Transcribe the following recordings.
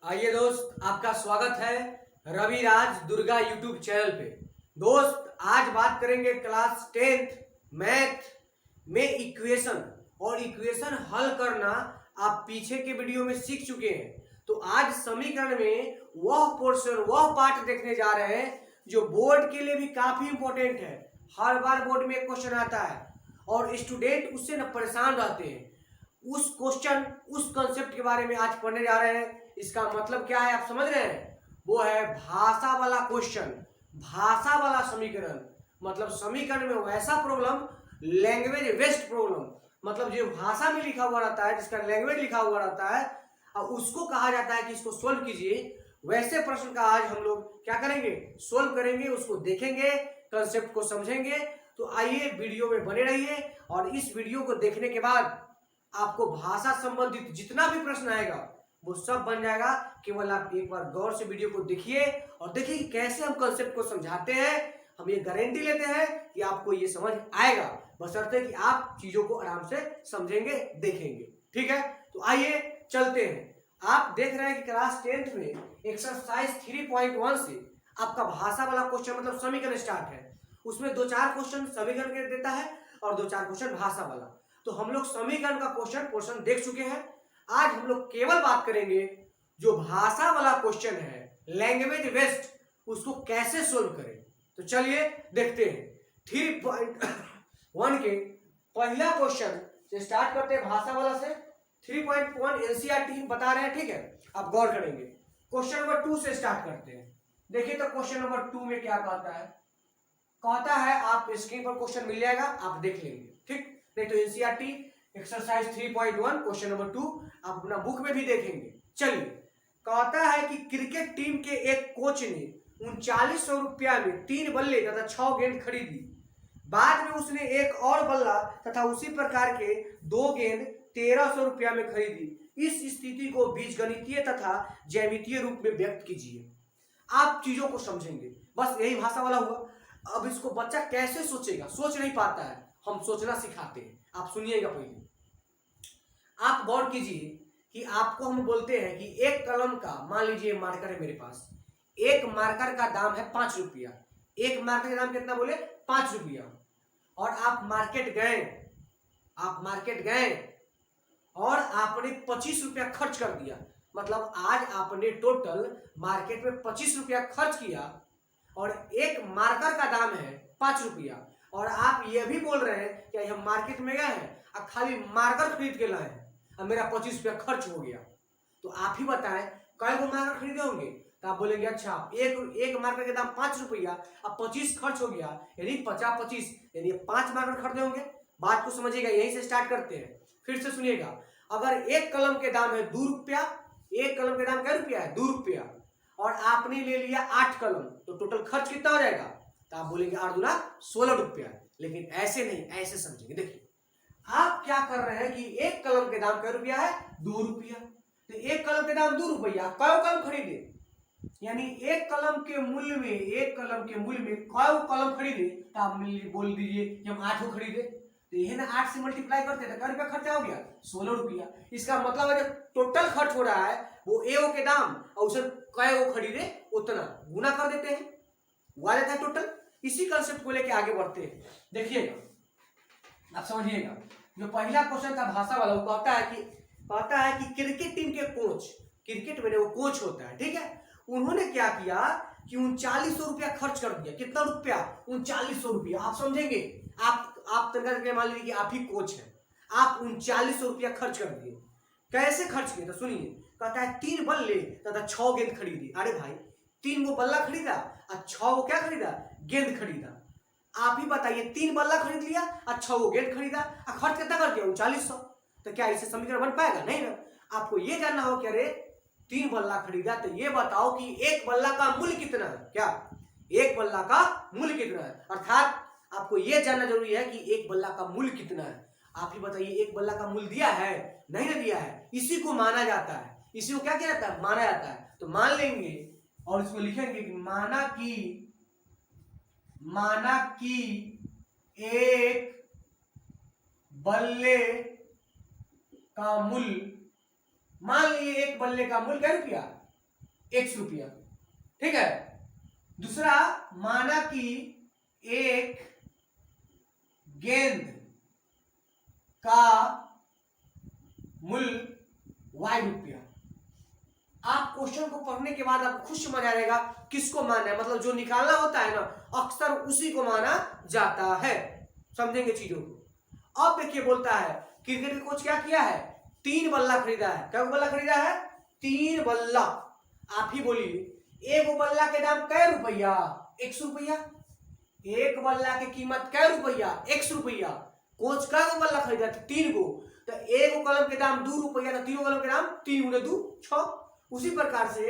आइए दोस्त, आपका स्वागत है रविराज दुर्गा यूट्यूब चैनल पे। दोस्त, आज बात करेंगे क्लास 10th मैथ में इक्वेशन। और इक्वेशन हल करना आप पीछे के वीडियो में सीख चुके हैं। तो आज समीकरण में वह पोर्शन, वह पार्ट देखने जा रहे हैं जो बोर्ड के लिए भी काफी इंपॉर्टेंट है। हर बार बोर्ड में एक क्वेश्चन आता है और स्टूडेंट उससे न परेशान रहते हैं। उस क्वेश्चन, उस कंसेप्ट के बारे में आज पढ़ने जा रहे हैं। इसका मतलब क्या है आप समझ रहे हैं? वो है भाषा वाला क्वेश्चन, भाषा वाला समीकरण। मतलब समीकरण में वैसा प्रॉब्लम, लैंग्वेज वेस्ट प्रॉब्लम, मतलब जो भाषा में लिखा हुआ रहता है, जिसका लैंग्वेज लिखा हुआ रहता है और उसको कहा जाता है कि इसको सोल्व कीजिए। वैसे प्रश्न का आज हम लोग क्या करेंगे? सोल्व करेंगे, उसको देखेंगे, कंसेप्ट को समझेंगे। तो आइए वीडियो में बने रहिए और इस वीडियो को देखने के बाद आपको भाषा संबंधित जितना भी प्रश्न आएगा वो सब बन जाएगा। केवल आप एक बार गौर से वीडियो को देखिए और देखिए कि कैसे हम कंसेप्ट को समझाते हैं। हम ये गारंटी लेते हैं कि आपको ये समझ आएगा, बशर्ते कि आप चीजों को आराम से समझेंगे, देखेंगे। ठीक है, तो आइए चलते हैं। आप देख रहे हैं कि क्लास 10th में एक्सरसाइज 3.1 से आपका भाषा वाला क्वेश्चन मतलब समीकरण स्टार्ट है। उसमें 2-4 क्वेश्चन समीकरण के देता है और 2-4 क्वेश्चन भाषा वाला। तो हम लोग समीकरण का पोर्शन देख चुके हैं। आज हम लोग केवल बात करेंगे जो भाषा वाला क्वेश्चन है, लैंग्वेज वेस्ट, उसको कैसे सोल्व करें। तो चलिए देखते हैं। 3.1 के पहला क्वेश्चन से स्टार्ट करते हैं, भाषा वाला से। 3.1 एनसीईआरटी बता रहे हैं, ठीक है, आप गौर करेंगे। क्वेश्चन नंबर 2 से स्टार्ट करते हैं। देखिए तो क्वेश्चन नंबर 2 में क्या कहता है। कहता है, आप स्क्रीन पर क्वेश्चन मिल जाएगा, आप देख लेंगे, ठीक। नहीं तो एनसीईआरटी एक्सरसाइज 3.1 क्वेश्चन नंबर 2 आप अपना बुक में भी देखेंगे। चलिए, कहता है कि क्रिकेट टीम के एक कोच ने 3900 रुपया में 3 बल्ले तथा 6 गेंद खरीदी। बाद में उसने एक और बल्ला तथा उसी प्रकार के 2 गेंद 1300 रुपया में खरीदी। इस स्थिति को बीजगणितीय तथा ज्यामितीय रूप में व्यक्त कीजिए। आप चीजों को समझेंगे, बस यही भाषा वाला हुआ। अब इसको बच्चा कैसे सोचेगा? सोच नहीं पाता है, हम सोचना सिखाते हैं। आप सुनिएगा, पहले आप गौर कीजिए कि आपको हम बोलते हैं कि एक कलम का, मान लीजिए मार्कर है मेरे पास, एक मार्कर का दाम है 5 रुपया। एक मार्कर का दाम कितना बोले? 5 रुपया। और आप मार्केट गए और आपने 25 रुपया खर्च कर दिया। मतलब आज आपने टोटल मार्केट में 25 रुपया खर्च किया और एक मार्कर का दाम है 5 रुपया। और आप ये भी बोल रहे हैं कि हम मार्केट में गए हैं और खाली मार्कर खरीद के लाए हैं और मेरा 25 रुपया खर्च हो गया। तो आप ही बताएं कई गो मार्कर खरीदे होंगे? तो आप बोलेंगे अच्छा, एक मार्कर के दाम 5 रुपया, अब 25 खर्च हो गया, यानी 50-25, यानी 5 मार्कर खरीदे होंगे। बात को समझिएगा, यहीं से स्टार्ट करते हैं। फिर से सुनिएगा, अगर एक कलम के दाम है 2 रुपया, एक कलम के दाम क्या रुपया है? 2 रुपया, और आपने ले लिया 8 कलम, तो टोटल खर्च कितना हो जाएगा? तो आप बोलेंगे 8 दूना 16 रुपया। लेकिन ऐसे नहीं, ऐसे समझेंगे। देखिए, आप क्या कर रहे हैं कि एक कलम के दाम क्या रुपया है? 2 रुपया। तो एक कलम के दाम 2 रुपया, कई कलम खरीदे, यानी एक कलम के मूल्य में कई कलम खरीदे, तो आप बोल दीजिए कि हम 8 को खरीदे। तो यह ना 8 से मल्टीप्लाई करते हैं तो क्या रुपया खर्चा हो गया? 16 रुपया। इसका मतलब है जब टोटल खर्च हो रहा है वो ए के दाम और उसे कई वो खरीदे उतना गुना कर देते हैं, वो आ जाता है टोटल। इसी कंसेप्ट को लेके आगे बढ़ते हैं। देखिएगा, आप समझिएगा। जो पहला क्वेश्चन था भाषा वाला, वो कहता है कि क्रिकेट टीम के कोच, क्रिकेट में वो कोच होता है, ठीक है, उन्होंने क्या किया कि 3900 रुपया खर्च कर दिया। कितना रुपया? 3900 रुपया। आप समझेंगे, आप तरीका करके मान लीजिए कि आप ही कोच हैं, आप 3900 रुपया खर्च कर दिए। कैसे खर्च किए? तो सुनिए, कहता है 3 बल्ले तथा 6 गेंद खरीदी। अरे भाई, 3 वो बल्ला खरीदा और 6 वो क्या खरीदा? गेंद खरीदा। आप ही बताइए, 3 बल्ला खरीद लिया और 6 वो गेंद खरीदा और खर्च कितना कर दिया? 3900। तो क्या इसे समीकरण बन पाएगा? नहीं ना। आपको ये जानना हो कि अरे 3 बल्ला खरीदा, तो ये बताओ कि एक बल्ला का मूल्य कितना है। क्या एक बल्ला का मूल्य कितना है? अर्थात आपको यह जानना जरूरी है कि एक बल्ला का मूल्य कितना है। आप ही बताइए, एक बल्ला का मूल्य दिया है? नहीं ना दिया है। इसी को माना जाता है। इसी को क्या किया जाता है? माना जाता है। तो मान लेंगे और इसको लिखेंगे कि माना कि एक बल्ले का मूल्य, मान लीजिए एक बल्ले का मूल्य क्या रुपया? x रुपया। ठीक है। दूसरा, माना कि एक गेंद का मूल्य y रुपया। आप क्वेश्चन को पढ़ने के बाद आपको खुद समझ आ जाएगा किसको मानना है, मतलब जो निकालना होता है ना अक्सर उसी को माना जाता है। समझेंगे चीजों को। अब देखिए बोलता है क्रिकेट का कोच क्या किया है, 3 बल्ला खरीदा है। क्या बल्ला खरीदा है, 3 बल्ला। आप ही बोलिए एक बल्ला के दाम कै रुपया, 100 रुपया। एक बल्ला की कीमत कै रुपया, 100 रुपया। कोच का बल्ला खरीदा, 3 गो, तो एक कलम के दाम 2 रुपया, तो 3 कलम के दाम 3 गुणे 2 6। उसी प्रकार से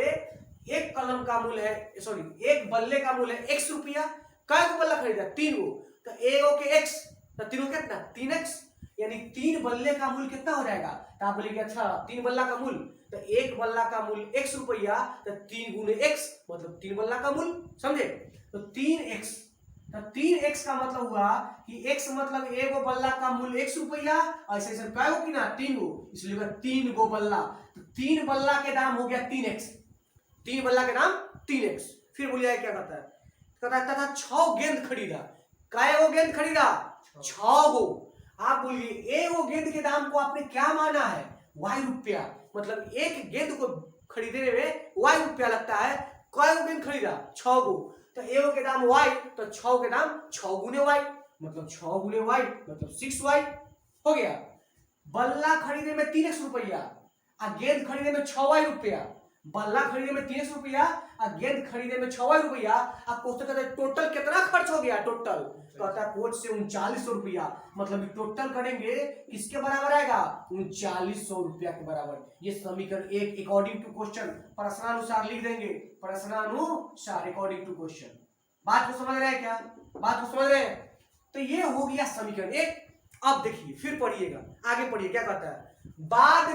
एक कलम का मूल्य है, सॉरी एक बल्ले का मूल्य है 100 रुपया। कै गो बल्ला खरीदा, 3 गो, तो एक के x, तो 3 को कितना 3x, यानी 3 बल्ले का मूल्य कितना हो जाएगा। तो आप बोलेंगे अच्छा 3 बल्ला का मूल्य, तो एक बल्ला का मूल्य 100 रुपया, तो 3 गुणे x मतलब 3 बल्ला का मूल्य। समझे, तो 3x, तो 3x का मतलब हुआ कि x मतलब एक गो बल्ला का मूल्य 100 रुपया, ऐसे ऐसे कै गो किना 3 गो, इसलिए 3 गो बल्ला, तो 3 बल्ला के दाम हो गया 3x। 3 बल्ला के दाम 3x। फिर बोलिए क्या कहता है, कहता था 6 गेंद खरीदा। कै गो गेंद खरीदा, 6 गो। आप बोलिए एक गो गेंद के दाम को आपने क्या माना है, y रुपया, मतलब एक गेंद को खरीदने में y रुपया लगता है। कै गो गेंद खरीदा, 6 गो, तो एक के दाम y, तो 6 के दाम 6 गुने y, मतलब 6 गुने y मतलब 6y हो गया। बल्ला खरीदने में 3x रुपया, गेंद खरीदने में 6y रुपया। बल्ला खरीदने में 3x रुपया, गेंद खरीदने में 6y रुपया। आप पूछते कहते टोटल कितना खर्च हो गया, टोटल कहता है कोच से 3900 रुपया, मतलब टोटल करेंगे किसके बराबर आएगा, 3900 रुपया के बराबर। ये समीकरण 1 अकॉर्डिंग टू क्वेश्चन, प्रश्नानुसार लिख देंगे, प्रश्नानुसार अकॉर्डिंग टू क्वेश्चन। बात को समझ रहे हैं क्या, बात को समझ रहे हैं। तो ये हो गया समीकरण 1। अब देखिए फिर पढ़िएगा, आगे पढ़िए क्या कहता है, बाद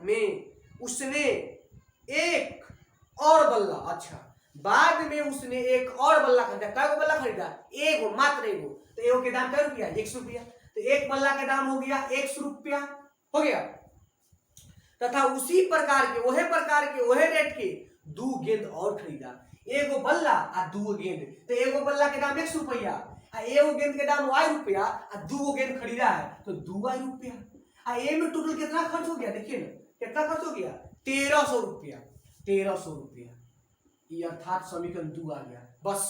में उसने एक और बल्ला, अच्छा बाद में उसने एक और बल्ला खरीदा। क्या बल्ला खरीदा, एगो, मात्र एगो, तो एगो के दाम क्या रुपया, 100 रुपया, तो एक बल्ला के दाम हो गया 100 रुपया हो गया। तथा उसी प्रकार के वही रेट के 2 गेंद और खरीदा। एगो बल्ला और 2 गेंद, तो एगो बल्ला के दाम 100 रुपया, एगो गेंद के दाम y रुपया, और 2 गेंद खरीदा है तो 2y रुपया। ए में टोटल कितना खर्च हो गया, देखिए ना कितना खर्च हो गया, 1300 रुपया, 1300 रुपया। ये अर्थात समीकरण 2 आ गया। बस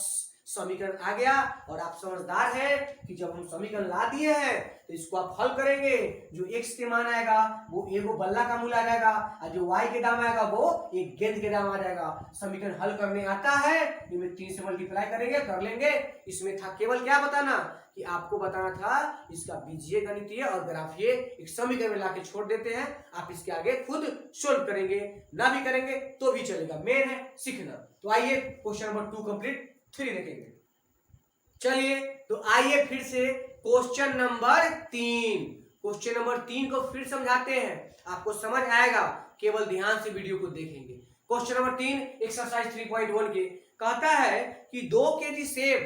समीकरण आ गया और आप समझदार है कि जब हम समीकरण ला दिए हैं तो इसको आप हल करेंगे। जो x के मान आएगा वो एगो बल्ला का मूल्य आ जाएगा, और जो y के दाम आएगा वो एक गेंद के दाम आ जाएगा। समीकरण हल करने आता है, इनमें 3 से मल्टीप्लाई करेंगे, कर लेंगे। इसमें था केवल क्या बताना, कि आपको बताना था इसका बीजीय गणितीय और ग्राफीय एक समीकरण में लाके छोड़ देते हैं। आप इसके आगे खुद सोल्व करेंगे, ना भी करेंगे तो भी चलेगा, मेन है सीखना। तो आइए क्वेश्चन नंबर 2 कंप्लीट 3 देखेंगे। चलिए तो आइए फिर से क्वेश्चन नंबर 3, क्वेश्चन नंबर 3 को फिर समझाते हैं, आपको समझ आएगा, केवल ध्यान से वीडियो को देखेंगे। क्वेश्चन नंबर 3 एक्सरसाइज 3.1 के कहता है कि 2 केजी सेब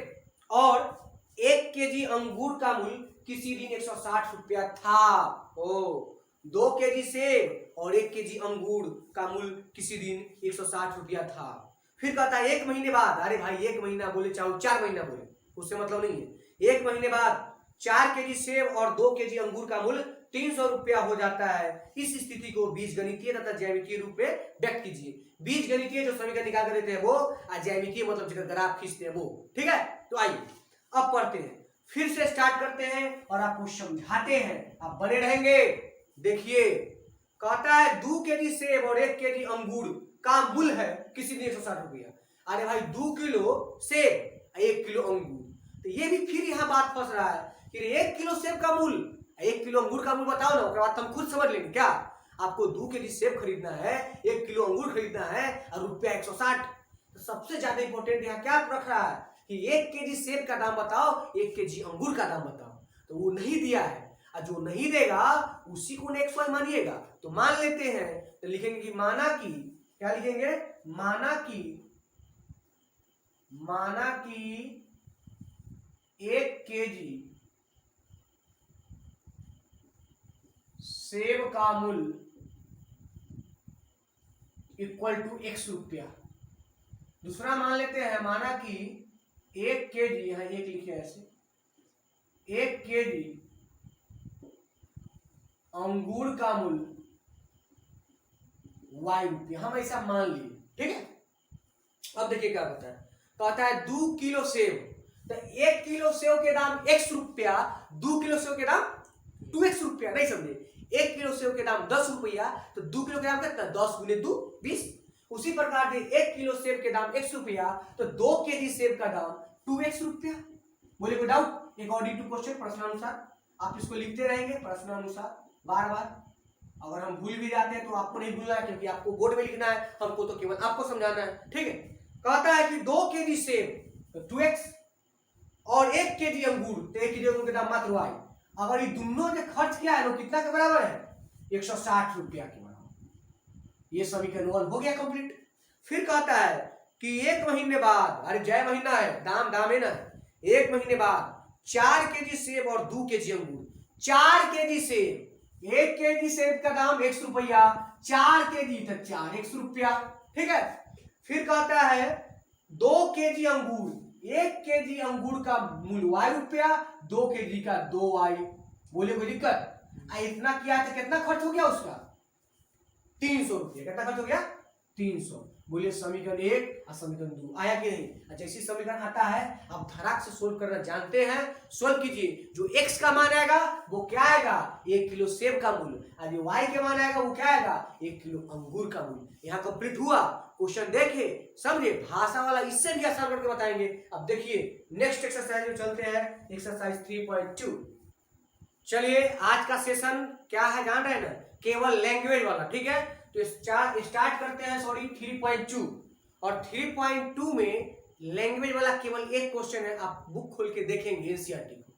और 1 केजी अंगूर का मूल्य किसी दिन 160 रुपया था। 2 केजी सेब और 1 केजी अंगूर का मूल्य किसी दिन 160 रुपया था। फिर कहता है 1 महीने बाद, अरे भाई 1 महीना बोले चाहे 4 महीना बोले उससे मतलब नहीं है, 1 महीने बाद 4 केजी सेब और 2 केजी अंगूर का मूल्य 300 रुपया हो जाता है। इस स्थिति को बीजगणितीय तथा ज्यामितीय रूप में व्यक्त कीजिए। बीजगणितीय जो समीकरण निकाल कर देते हैं वो, और ज्यामितीय मतलब जगह ग्राफ खींचते हैं वो। ठीक है, तो आइए अब पढ़ते हैं, फिर से स्टार्ट करते हैं और आपको समझाते हैं, आप बने रहेंगे। देखिए कहता है 2 केजी सेब और 1 केजी अंगूर का मूल्य है किसी दिन 160 रुपया। अरे भाई 2 किलो सेब 1 किलो अंगूर, तो ये भी फिर यहाँ बात फंस रहा है कि 1 किलो सेब का मूल्य 1 किलो अंगूर का मूल्य बताओ ना, उसके बाद हम खुद समझ लेंगे। क्या आपको 2 केजी सेब खरीदना है, 1 किलो अंगूर खरीदना है और रुपया 160, तो सबसे ज्यादा इंपॉर्टेंट यहाँ क्या रख रहा है कि 1 केजी सेब का दाम बताओ, 1 केजी अंगूर का दाम बताओ, तो वो नहीं दिया है, और जो नहीं देगा उसी को x y मानिएगा। तो मान लेते हैं, तो लिखेंगे कि माना कि, क्या लिखेंगे, माना कि 1 केजी सेब का मूल्य इक्वल टू x रुपया। दूसरा मान लेते हैं, माना कि 1 kg, यहाँ 1 लिखे ऐसे, 1 kg अंगूर का मूल्य y रुपया, हम ऐसा मान लिए, ठीक है। अब देखिए क्या होता है, कहता है 2 किलो सेब, तो 1 किलो सेब के दाम x रुपया, 2 किलो सेब के दाम 2x रुपया, नहीं समझे, 1 किलो सेब के दाम 10 रुपया, तो 2 किलो के दाम कितना, 10 गुने 2 20। उसी प्रकार से 1 किलो सेब के दाम x रुपया, तो 2 केजी सेब का दाम 2x रुपया। बोले कोई डाउट? अकॉर्डिंग टू क्वेश्चन, प्रश्नानुसार आप इसको लिखते रहेंगे प्रश्नानुसार बार बार। अगर हम भूल भी जाते हैं तो आपको नहीं भूलना है, क्योंकि आपको बोर्ड में लिखना है, हमको तो केवल आपको समझाना है, ठीक है। कहता है कि 2 केजी सेब तो 2x और 1 केजी अंगूर, तो 1 केजी अंगूर के दाम मात्र y। अगर ये दोनों ने खर्च किया है तो कितना के बराबर है, 160 रुपया के बराबर। ये समीकरण 1 हो गया कंप्लीट। फिर कहता है कि 1 महीने बाद, अरे जय महीना है, दाम दाम है ना, 1 महीने बाद 4 केजी सेब और 2 केजी अंगूर, 4 केजी सेब, 1 केजी सेब का दाम x रुपया, 4 केजी तो 4x रुपया, ठीक है। फिर कहता है 2 केजी अंगूर, 1 केजी अंगूर का मूल्य y रुपया, 2 केजी का 2y। बोले कोई दिक्कत? इतना किया तो कितना खर्च हो गया उसका, 300 रुपया। कितना खर्च हो गया, 300। बोलिए समीकरण 1 और समीकरण 2 आया कि नहीं? अच्छा, इसी समीकरण आता है, आप धड़ाक से सोल्व करना जानते हैं, सोल्व कीजिए। जो x का मान आएगा वो क्या आएगा, 1 किलो सेब का मूल्य, और जो y के मान आएगा वो क्या आएगा, 1 किलो अंगूर का मूल्य। यहाँ कंप्लीट हुआ। क्वेश्चन देखिए, समझे, भाषा वाला इससे भी आसान करके बताएंगे। अब देखिए नेक्स्ट एक्सरसाइज में चलते हैं, एक्सरसाइज 3.2। चलिए, आज का सेशन क्या है जान रहे हैं ना, केवल लैंग्वेज वाला, ठीक है। तो स्टार्ट करते हैं, सॉरी 3.2। और 3.2 में लैंग्वेज वाला केवल एक क्वेश्चन है, आप बुक खोल के देखेंगे एनसीईआरटी को।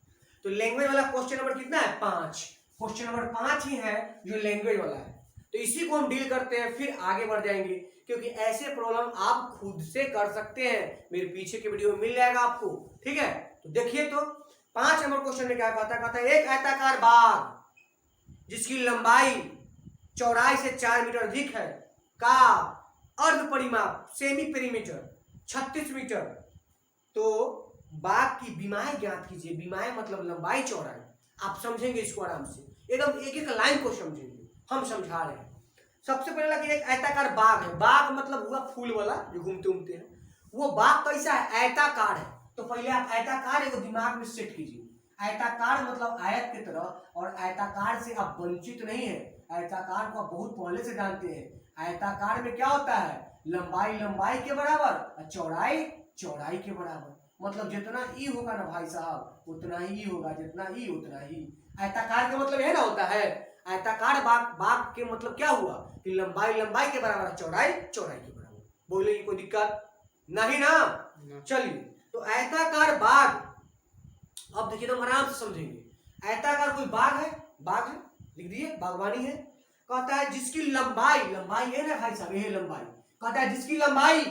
तो लैंग्वेज वाला क्वेश्चन नंबर कितना है, 5। क्वेश्चन नंबर 5 ही है जो लैंग्वेज वाला है। तो इसी को हम डील करते हैं, फिर आगे बढ़ जाएंगे, क्योंकि ऐसे प्रॉब्लम आप खुद से कर सकते हैं, मेरे पीछे के वीडियो में मिल जाएगा आपको, ठीक है। तो देखिए, तो 5 नंबर क्वेश्चन में क्या कहता है, एक आयताकार बाग जिसकी लंबाई चौड़ाई से 4 मीटर अधिक है का अर्ध परिमाप सेमी पेरीमीटर 36 मीटर। तो बाग की विमाएं ज्ञात कीजिए। विमाएं मतलब लंबाई चौड़ाई, आप समझेंगे इसको आराम से, एकदम एक एक लाइन को समझेंगे, हम समझा रहे हैं। सबसे पहले कि एक आयताकार बाग है, बाग मतलब हुआ फूल वाला जो घूमते घूमते हैं, वो बाग कैसा है, आयताकार है। तो पहले आप आयताकार को दिमाग में सेट कीजिए। आयताकार मतलब आयत की तरह, और आयताकार से आप वंचित नहीं है, आयताकार को आप बहुत पहले से जानते हैं। आयताकार में क्या होता है, लंबाई लंबाई के बराबर और चौड़ाई चौड़ाई के बराबर। मतलब जितना ई होगा ना भाई साहब, उतना ही होगा, जितना ई उतना ही। आयताकार का मतलब यह ना होता है, आयताकार बाग के मतलब क्या हुआ कि लंबाई लंबाई के बराबर, चौड़ाई चौड़ाई के बराबर। बोले कोई दिक्कत नहीं ना? चलिए, तो आयताकार बाग, अब देखिए तो आराम से समझेंगे। आयताकार कोई बाग है, बाग है, लिख दिए, बागवानी है। कहता है जिसकी लंबाई, लंबाई है ना भाई साहब, ये लंबाई, कहता है जिसकी लंबाई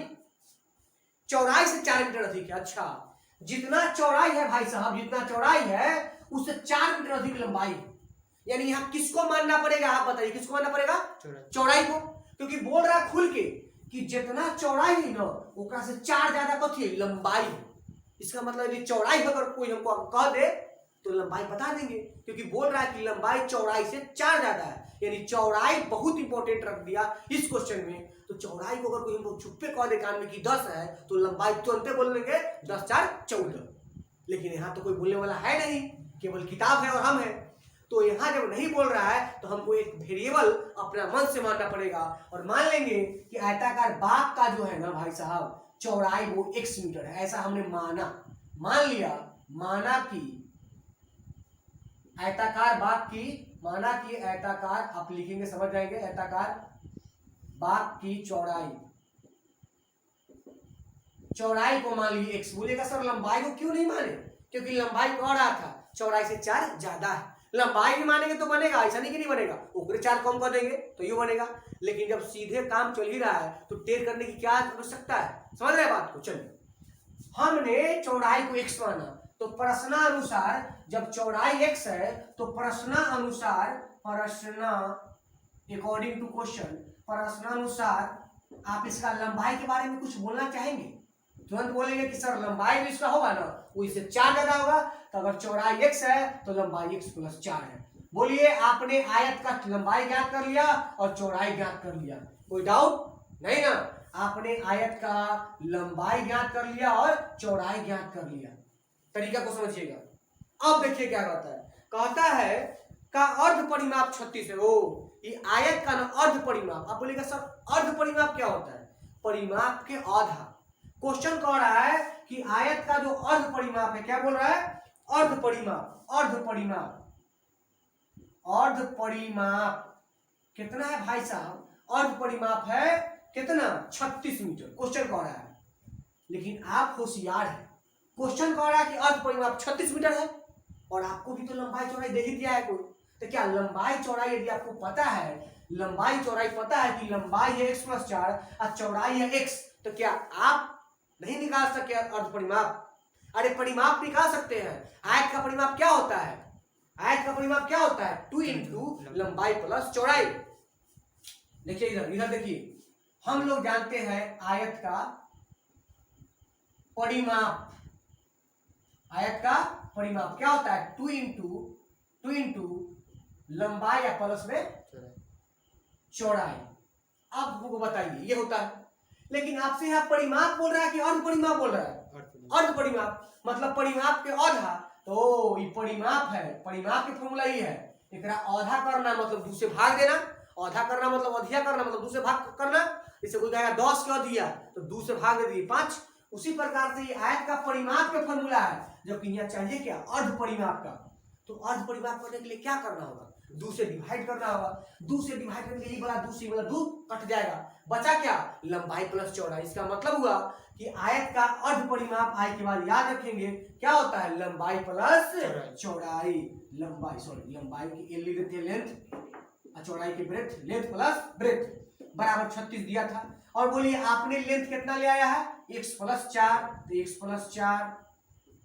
चौड़ाई से 4 मीटर अधिक है। अच्छा, जितना चौड़ाई है भाई साहब, जितना चौड़ाई है उससे 4 मीटर अधिक लंबाई, यानी यहाँ किसको मानना पड़ेगा, आप बताइए किसको मानना पड़ेगा, चौड़ाई को। क्योंकि बोल रहा है खुल के कि जितना चौड़ाई है ना, ओकरा से 4 ज्यादा कथी है, लंबाई। इसका मतलब यदि चौड़ाई अगर कोई हमको कह दे तो लंबाई बता देंगे, क्योंकि बोल रहा है कि लंबाई चौड़ाई से 4 ज्यादा है, यानी चौड़ाई बहुत इंपॉर्टेंट रख दिया इस क्वेश्चन में। तो चौड़ाई को अगर कोई हमको छुपे कह दे कान में कि 10 है, तो लंबाई तुरंत बोल देंगे 10 4 14। लेकिन यहाँ तो कोई बोलने वाला है नहीं, केवल किताब है और हम है। तो यहाँ जब नहीं बोल रहा है तो हमको एक वेरिएबल अपना मन से मानना पड़ेगा, और मान लेंगे कि आयताकार बाग का जो है ना भाई साहब, चौड़ाई वो x मीटर है, ऐसा हमने माना, मान लिया, माना कि आयताकार बाग की, माना कि आयताकार, आप लिखेंगे समझ जाएंगे, आयताकार बाग की चौड़ाई, चौड़ाई को मान लीजिए x। बोलेगा सर लंबाई को क्यों नहीं माने, क्योंकि लंबाई कह रहा था चौड़ाई से 4 ज्यादा है। लंबाई भी मानेंगे तो बनेगा, ऐसा नहीं कि नहीं बनेगा, ऊपरी 4 कम कर देंगे तो ये बनेगा। लेकिन जब सीधे काम चल ही रहा है तो टेढ़ करने की क्या आवश्यकता है, समझ रहे बात को। चलिए, हमने चौड़ाई को x माना, तो प्रश्नानुसार जब चौड़ाई x है तो प्रश्नानुसार, प्रश्न अकॉर्डिंग टू क्वेश्चन, प्रश्नानुसार आप इसका लंबाई के बारे में कुछ बोलना चाहेंगे? तुरंत बोलेंगे कि सर लंबाई भी इसका होगा ना वो इससे 4 ज्यादा होगा, तो अगर चौड़ाई x है तो लंबाई x प्लस 4 है। बोलिए आपने आयत का लंबाई ज्ञात कर लिया और चौड़ाई ज्ञात कर लिया, कोई डाउट नहीं ना? आपने आयत का लंबाई ज्ञात कर लिया और चौड़ाई ज्ञात कर लिया। तरीका को समझिएगा। अब देखिए क्या कहता है का अर्ध परिमाप 36 है। ओ ये आयत का ना अर्ध परिमाप। आप बोलिएगा सर अर्ध परिमाप क्या होता है? परिमाप के आधा। क्वेश्चन कह रहा है कि आयत का जो अर्ध परिमाप है, क्या बोल रहा है? अर्ध परिमाप। अर्ध परिमाप, अर्ध परिमाप कितना है भाई साहब? अर्ध परिमाप है कितना? 36 मीटर। क्वेश्चन कह रहा है, लेकिन आप होशियार है। क्वेश्चन कह रहा है कि अर्ध परिमाप 36 मीटर है और आपको भी तो लंबाई चौड़ाई दे ही दिया है कोई। तो क्या लंबाई चौड़ाई यदि आपको पता है, लंबाई चौड़ाई पता है कि लंबाई है x प्लस 4 और चौड़ाई है x, तो क्या आप नहीं निकाल सके अर्ध परिमाप? अरे परिमाप निकाल सकते हैं। आयत का परिमाप क्या होता है? आयत का परिमाप क्या होता है? 2 इंटू लंबाई प्लस चौड़ाई। देखिए इधर देखिए, हम लोग जानते हैं आयत का परिमाप। आयत का परिमाप क्या होता है? 2 इंटू लंबाई या प्लस में चौड़ाई। अब हमको बताइए ये होता है, लेकिन आपसे यहाँ परिमाप बोल रहा है कि अर्ध परिमाप बोल रहा है? अर्ध परिमाप मतलब परिमाप के आधा। तो ये परिमाप है, परिमाप की फॉर्मूला ये है, एकरा आधा करना मतलब 2 से भाग देना, आधा करना मतलब अधिया करना मतलब 2 से भाग करना। इसे बोल जाएगा 10 के अधिया तो 2 से भाग दे दिए 5। उसी प्रकार से ये आयत का परिमाप का फॉर्मूला है, जबकि यहाँ चाहिए क्या? अर्ध परिमाप का। तो अर्ध परिमाप करने के लिए क्या करना होगा? 2 से डिवाइड करना होगा। 2 से डिवाइड करने के लिए वाला 2 से वाला 2 कट जाएगा, बचा क्या? लंबाई प्लस चौड़ाई। इसका मतलब हुआ कि आयत का अर्ध परिमाप आय के बाद याद रखेंगे क्या होता है? लंबाई प्लस चौड़ाई। लंबाई की एल लेते हैं लेंथ और चौड़ाई की ब्रेथ, लेंथ प्लस ब्रेथ बराबर 36 दिया था। और बोलिए आपने लेंथ कितना ले आया है? x प्लस 4, तो x प्लस 4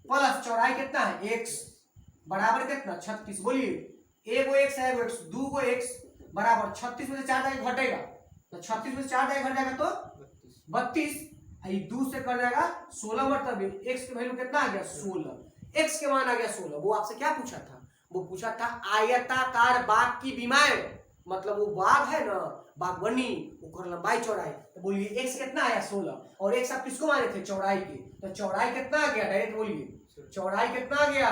प्लस चौड़ाई कितना है? x बराबर कितना? 36। बोलिए एगो x है, एगो x, 2 गो x बराबर 36 में से 4 जाएगा घटेगा, तो 36 में से 4 जाएगा घट जाएगा तो 32। ये 2 से कर जाएगा 16, मतलब x की वैल्यू कितना आ गया? 16। x के मान आ गया 16। वो आपसे क्या पूछा था? वो पूछा था आयताकार बाग की विमाएं, मतलब वो बाग है ना बागवानी, वो लंबाई चौड़ाई। तो बोलिए x कितना आया? 16। और x आप किसको माने थे? चौड़ाई की। तो चौड़ाई कितना आ गया? डायरेक्ट बोलिए चौड़ाई कितना आ गया?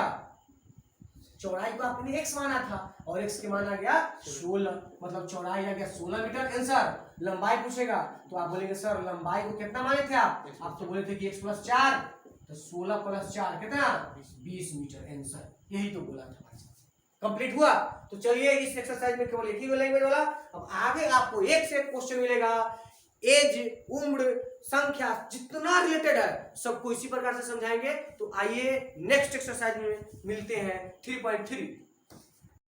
चौड़ाई को आपने x माना था और x के मान आ गया 16, मतलब चौड़ाई आ गया 16 मीटर। आंसर लंबाई पूछेगा तो आप बोलेंगे सर लंबाई को कितना माने थे आप? आप तो बोले थे कि x प्लस 4, तो 16 प्लस 4 कितना? 20 मीटर। आंसर यही तो बोला था। कंप्लीट हुआ। तो चलिए इस एक्सरसाइज में केवल एक ही लैंग्वेज वाला। अब आगे आपको एक से एक क्वेश्चन मिलेगा, एज, उम्र, संख्या जितना रिलेटेड है सबको इसी प्रकार से समझाएंगे। तो आइए नेक्स्ट एक्सरसाइज में मिलते हैं 3.3।